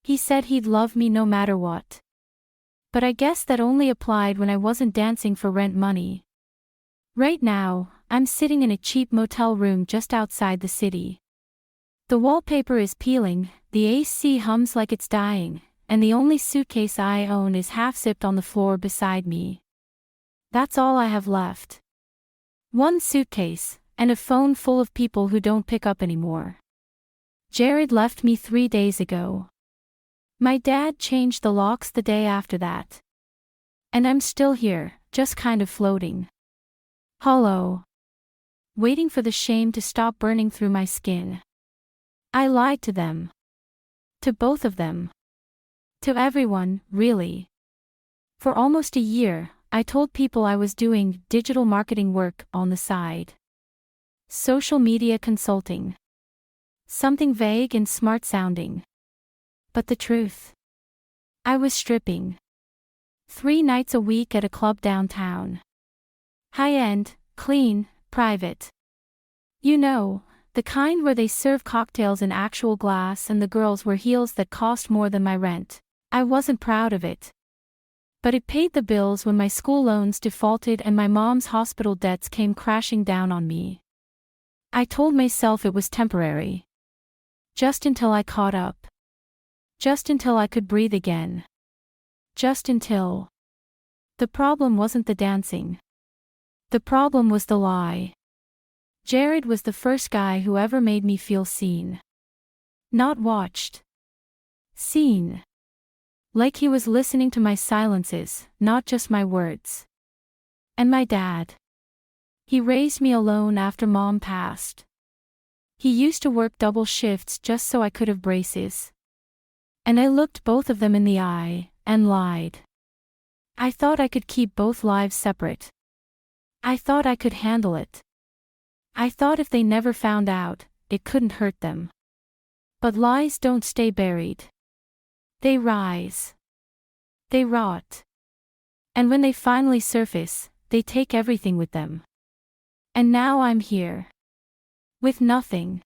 He said he'd love me no matter what. But I guess that only applied when I wasn't dancing for rent money. Right now, I'm sitting in a cheap motel room just outside the city. The wallpaper is peeling, the AC hums like it's dying, and the only suitcase I own is half-zipped on the floor beside me. That's all I have left. One suitcase, and a phone full of people who don't pick up anymore. Jared left me 3 days ago. My dad changed the locks the day after that. And I'm still here, just kind of floating. Hollow. Waiting for the shame to stop burning through my skin. I lied to them. To both of them. To everyone, really. For almost a year, I told people I was doing digital marketing work on the side. Social media consulting. Something vague and smart sounding. But the truth? I was stripping. 3 nights a week at a club downtown. High-end, clean, private. You know, the kind where they serve cocktails in actual glass and the girls wear heels that cost more than my rent. I wasn't proud of it. But it paid the bills when my school loans defaulted and my mom's hospital debts came crashing down on me. I told myself it was temporary. Just until I caught up. Just until I could breathe again. Just until. The problem wasn't the dancing. The problem was the lie. Jared was the first guy who ever made me feel seen. Not watched. Seen. Like he was listening to my silences, not just my words. And my dad. He raised me alone after Mom passed. He used to work double shifts just so I could have braces. And I looked both of them in the eye, and lied. I thought I could keep both lives separate. I thought I could handle it. I thought if they never found out, it couldn't hurt them. But lies don't stay buried. They rise. They rot. And when they finally surface, they take everything with them. And now I'm here. With nothing.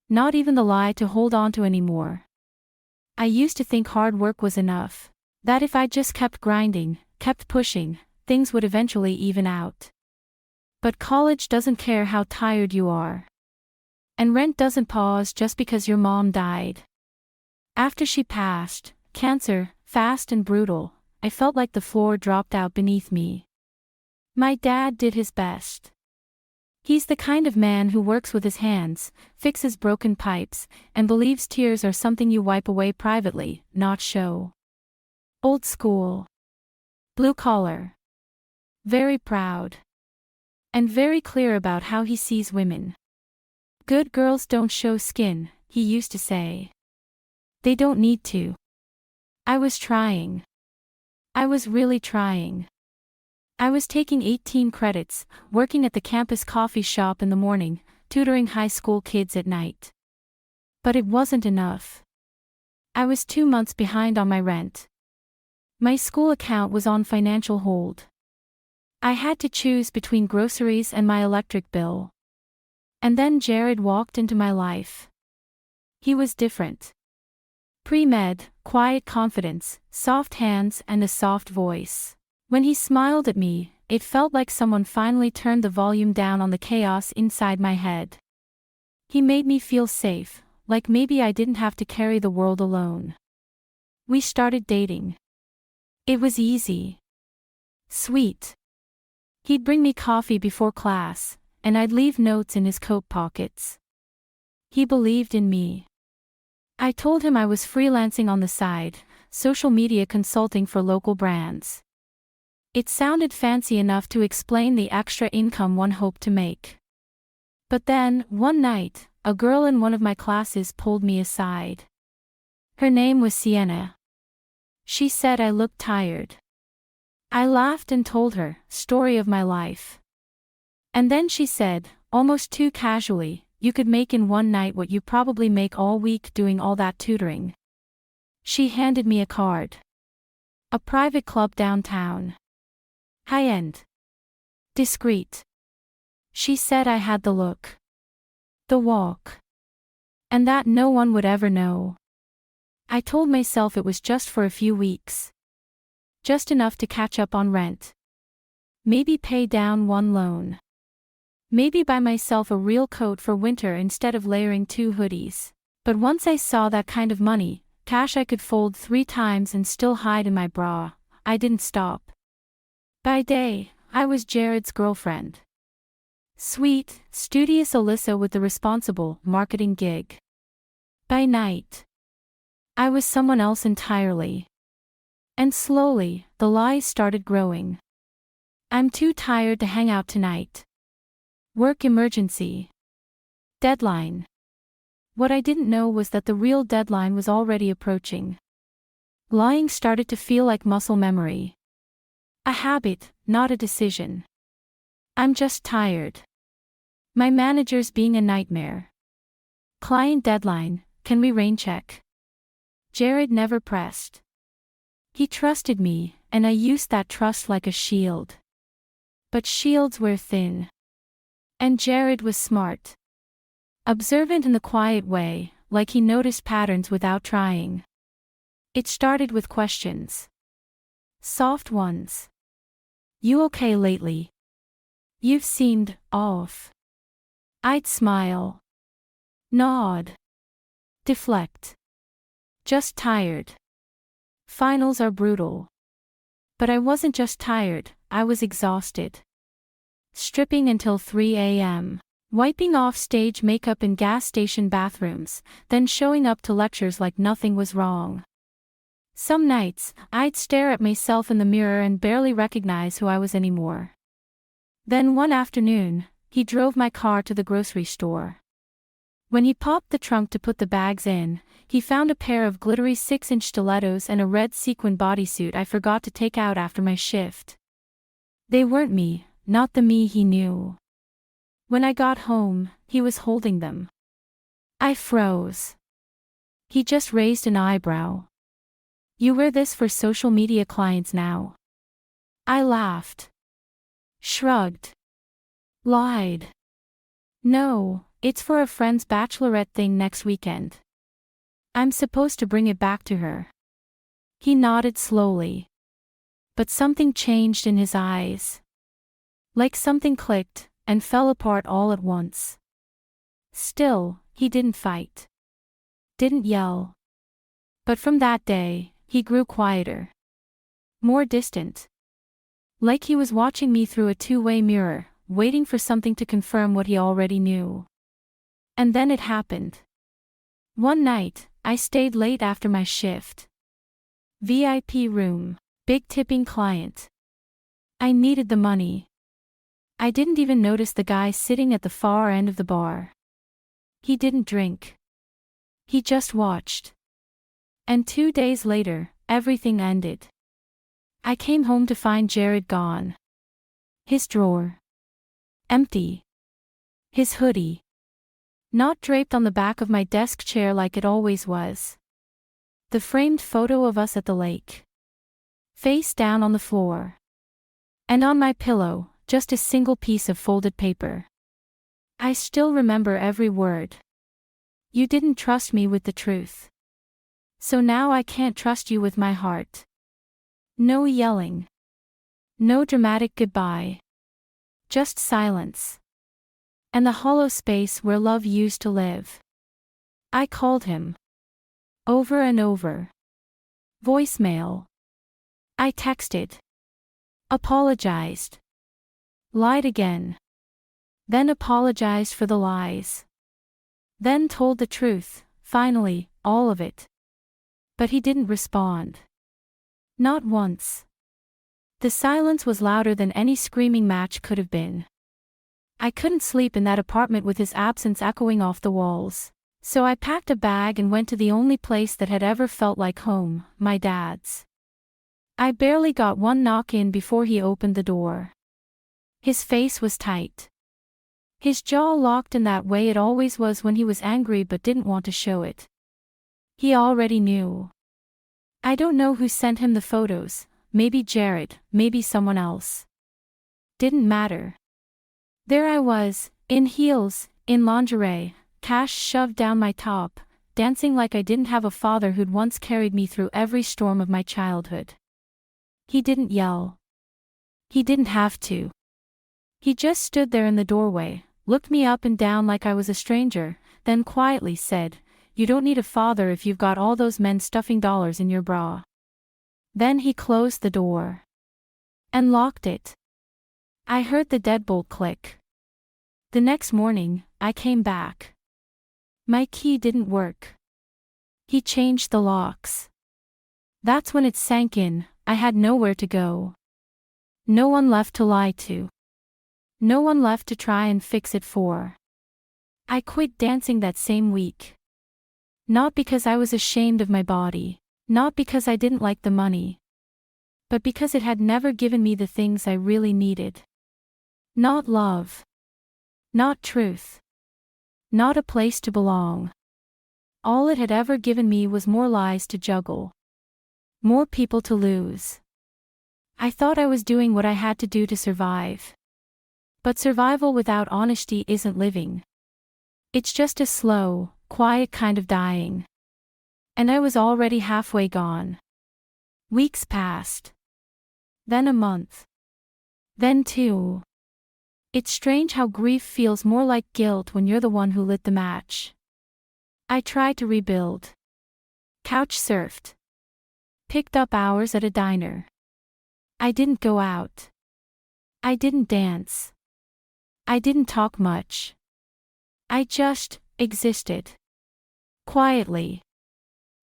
Not even the lie to hold on to anymore. I used to think hard work was enough. That if I just kept grinding, kept pushing, things would eventually even out. But college doesn't care how tired you are. And rent doesn't pause just because your mom died. After she passed, cancer, fast and brutal, I felt like the floor dropped out beneath me. My dad did his best. He's the kind of man who works with his hands, fixes broken pipes, and believes tears are something you wipe away privately, not show. Old school. Blue collar. Very proud. And very clear about how he sees women. Good girls don't show skin, he used to say. They don't need to. I was trying. I was really trying. I was taking 18 credits, working at the campus coffee shop in the morning, tutoring high school kids at night. But it wasn't enough. I was 2 months behind on my rent. My school account was on financial hold. I had to choose between groceries and my electric bill. And then Jared walked into my life. He was different. Pre-med, quiet confidence, soft hands and a soft voice. When he smiled at me, it felt like someone finally turned the volume down on the chaos inside my head. He made me feel safe, like maybe I didn't have to carry the world alone. We started dating. It was easy. Sweet. He'd bring me coffee before class, and I'd leave notes in his coat pockets. He believed in me. I told him I was freelancing on the side, social media consulting for local brands. It sounded fancy enough to explain the extra income one hoped to make. But then, one night, a girl in one of my classes pulled me aside. Her name was Sienna. She said I looked tired. I laughed and told her, story of my life. And then she said, almost too casually, you could make in one night what you probably make all week doing all that tutoring. She handed me a card. A private club downtown. High-end. Discreet. She said I had the look. The walk. And that no one would ever know. I told myself it was just for a few weeks. Just enough to catch up on rent. Maybe pay down one loan. Maybe buy myself a real coat for winter instead of layering 2 hoodies. But once I saw that kind of money, cash I could fold 3 times and still hide in my bra, I didn't stop. By day, I was Jared's girlfriend. Sweet, studious Alyssa with the responsible marketing gig. By night, I was someone else entirely. And slowly, the lies started growing. I'm too tired to hang out tonight. Work emergency. Deadline. What I didn't know was that the real deadline was already approaching. Lying started to feel like muscle memory. A habit, not a decision. I'm just tired. My manager's being a nightmare. Client deadline, can we rain check? Jared never pressed. He trusted me, and I used that trust like a shield. But shields wear thin. And Jared was smart. Observant in the quiet way, like he noticed patterns without trying. It started with questions. Soft ones. You okay lately? You've seemed off. I'd smile. Nod. Deflect. Just tired. Finals are brutal. But I wasn't just tired, I was exhausted. Stripping until 3 a.m. Wiping off stage makeup in gas station bathrooms, then showing up to lectures like nothing was wrong. Some nights, I'd stare at myself in the mirror and barely recognize who I was anymore. Then one afternoon, he drove my car to the grocery store. When he popped the trunk to put the bags in, he found a pair of glittery 6-inch stilettos and a red sequin bodysuit I forgot to take out after my shift. They weren't me, not the me he knew. When I got home, he was holding them. I froze. He just raised an eyebrow. You wear this for social media clients now? I laughed. Shrugged. Lied. No, it's for a friend's bachelorette thing next weekend. I'm supposed to bring it back to her. He nodded slowly. But something changed in his eyes. Like something clicked, and fell apart all at once. Still, he didn't fight. Didn't yell. But from that day, he grew quieter. More distant. Like he was watching me through a 2-way mirror, waiting for something to confirm what he already knew. And then it happened. One night, I stayed late after my shift. VIP room, big tipping client. I needed the money. I didn't even notice the guy sitting at the far end of the bar. He didn't drink. He just watched. And 2 days later, everything ended. I came home to find Jared gone. His drawer. Empty. His hoodie. Not draped on the back of my desk chair like it always was. The framed photo of us at the lake. Face down on the floor. And on my pillow, just a single piece of folded paper. I still remember every word. You didn't trust me with the truth. So now I can't trust you with my heart. No yelling. No dramatic goodbye. Just silence. And the hollow space where love used to live. I called him. Over and over. Voicemail. I texted. Apologized. Lied again. Then apologized for the lies. Then told the truth, finally, all of it. But he didn't respond. Not once. The silence was louder than any screaming match could have been. I couldn't sleep in that apartment with his absence echoing off the walls. So I packed a bag and went to the only place that had ever felt like home, my dad's. I barely got one knock in before he opened the door. His face was tight. His jaw locked in that way it always was when he was angry but didn't want to show it. He already knew. I don't know who sent him the photos, maybe Jared, maybe someone else. Didn't matter. There I was, in heels, in lingerie, cash shoved down my top, dancing like I didn't have a father who'd once carried me through every storm of my childhood. He didn't yell. He didn't have to. He just stood there in the doorway, looked me up and down like I was a stranger, then quietly said, "You don't need a father if you've got all those men stuffing dollars in your bra." Then he closed the door. And locked it. I heard the deadbolt click. The next morning, I came back. My key didn't work. He changed the locks. That's when it sank in, I had nowhere to go. No one left to lie to. No one left to try and fix it for. I quit dancing that same week. Not because I was ashamed of my body, not because I didn't like the money, but because it had never given me the things I really needed. Not love. Not truth. Not a place to belong. All it had ever given me was more lies to juggle. More people to lose. I thought I was doing what I had to do to survive. But survival without honesty isn't living. It's just a slow, quiet kind of dying. And I was already halfway gone. Weeks passed. Then a month. Then 2. It's strange how grief feels more like guilt when you're the one who lit the match. I tried to rebuild. Couch surfed. Picked up hours at a diner. I didn't go out. I didn't dance. I didn't talk much. I just existed. Quietly.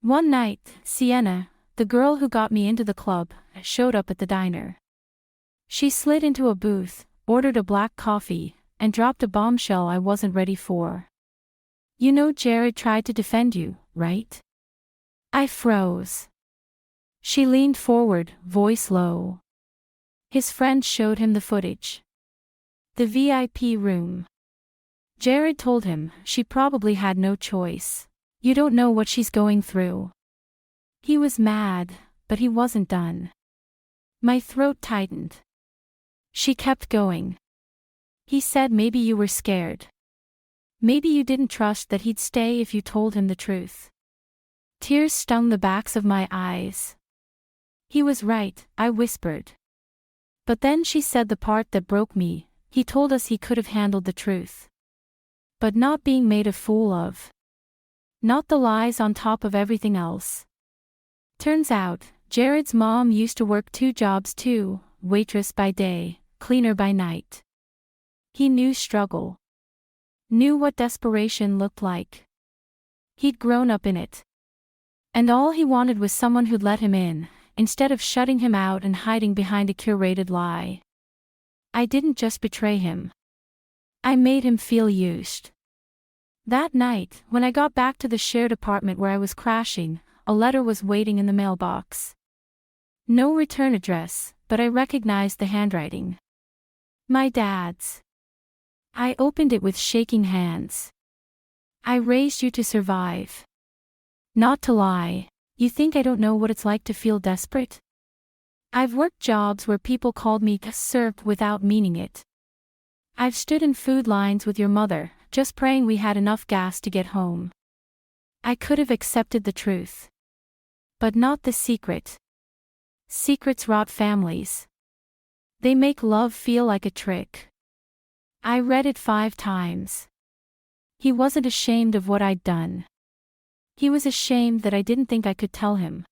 One night, Sienna, the girl who got me into the club, showed up at the diner. She slid into a booth, ordered a black coffee, and dropped a bombshell I wasn't ready for. "You know Jared tried to defend you, right?" I froze. She leaned forward, voice low. His friend showed him the footage. The VIP room. Jared told him she probably had no choice. "You don't know what she's going through." He was mad, but he wasn't done. My throat tightened. She kept going. "He said maybe you were scared. Maybe you didn't trust that he'd stay if you told him the truth." Tears stung the backs of my eyes. "He was right," I whispered. But then she said the part that broke me. "He told us he could have handled the truth. But not being made a fool of. Not the lies on top of everything else." Turns out, Jared's mom used to work 2 jobs too, waitress by day, cleaner by night. He knew struggle. Knew what desperation looked like. He'd grown up in it. And all he wanted was someone who'd let him in, instead of shutting him out and hiding behind a curated lie. I didn't just betray him. I made him feel used. That night, when I got back to the shared apartment where I was crashing, a letter was waiting in the mailbox. No return address, but I recognized the handwriting. My dad's. I opened it with shaking hands. "I raised you to survive. Not to lie. You think I don't know what it's like to feel desperate? I've worked jobs where people called me served without meaning it. I've stood in food lines with your mother, just praying we had enough gas to get home. I could have accepted the truth. But not the secret. Secrets rot families. They make love feel like a trick." I read it 5 times. He wasn't ashamed of what I'd done. He was ashamed that I didn't think I could tell him.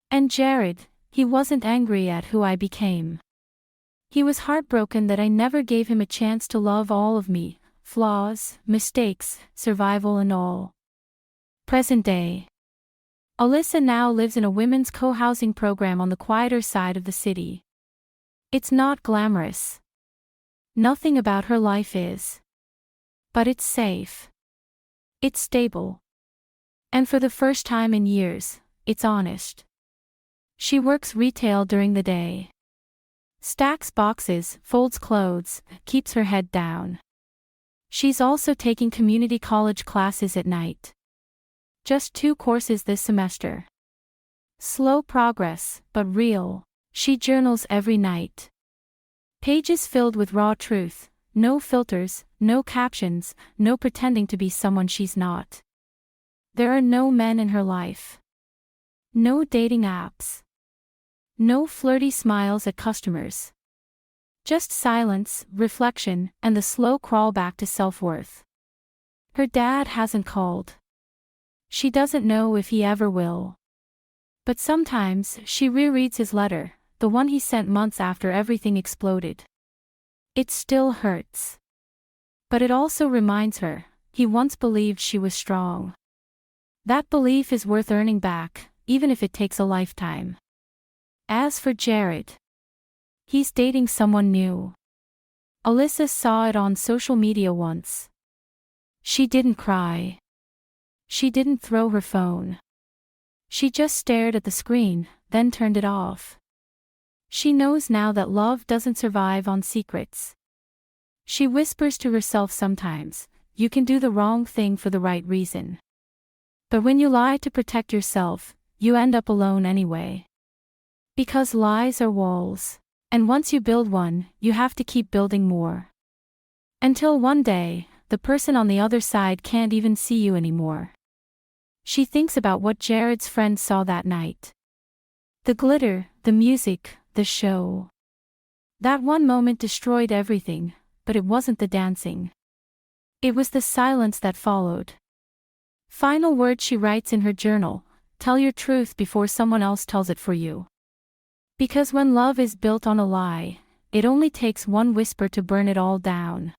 And Jared, he wasn't angry at who I became. He was heartbroken that I never gave him a chance to love all of me, flaws, mistakes, survival and all. Present day. Alyssa now lives in a women's co-housing program on the quieter side of the city. It's not glamorous. Nothing about her life is. But it's safe. It's stable. And for the first time in years, it's honest. She works retail during the day. Stacks boxes, folds clothes, keeps her head down. She's also taking community college classes at night. Just 2 courses this semester. Slow progress, but real. She journals every night. Pages filled with raw truth, no filters, no captions, no pretending to be someone she's not. There are no men in her life. No dating apps. No flirty smiles at customers. Just silence, reflection, and the slow crawl back to self-worth. Her dad hasn't called. She doesn't know if he ever will. But sometimes she rereads his letter, the one he sent months after everything exploded. It still hurts. But it also reminds her, he once believed she was strong. That belief is worth earning back, even if it takes a lifetime. As for Jared, he's dating someone new. Alyssa saw it on social media once. She didn't cry. She didn't throw her phone. She just stared at the screen, then turned it off. She knows now that love doesn't survive on secrets. She whispers to herself sometimes, you can do the wrong thing for the right reason. But when you lie to protect yourself, you end up alone anyway. Because lies are walls. And once you build one, you have to keep building more. Until one day, the person on the other side can't even see you anymore. She thinks about what Jared's friend saw that night. The glitter, the music, the show. That one moment destroyed everything, but it wasn't the dancing. It was the silence that followed. Final word she writes in her journal, tell your truth before someone else tells it for you. Because when love is built on a lie, it only takes one whisper to burn it all down.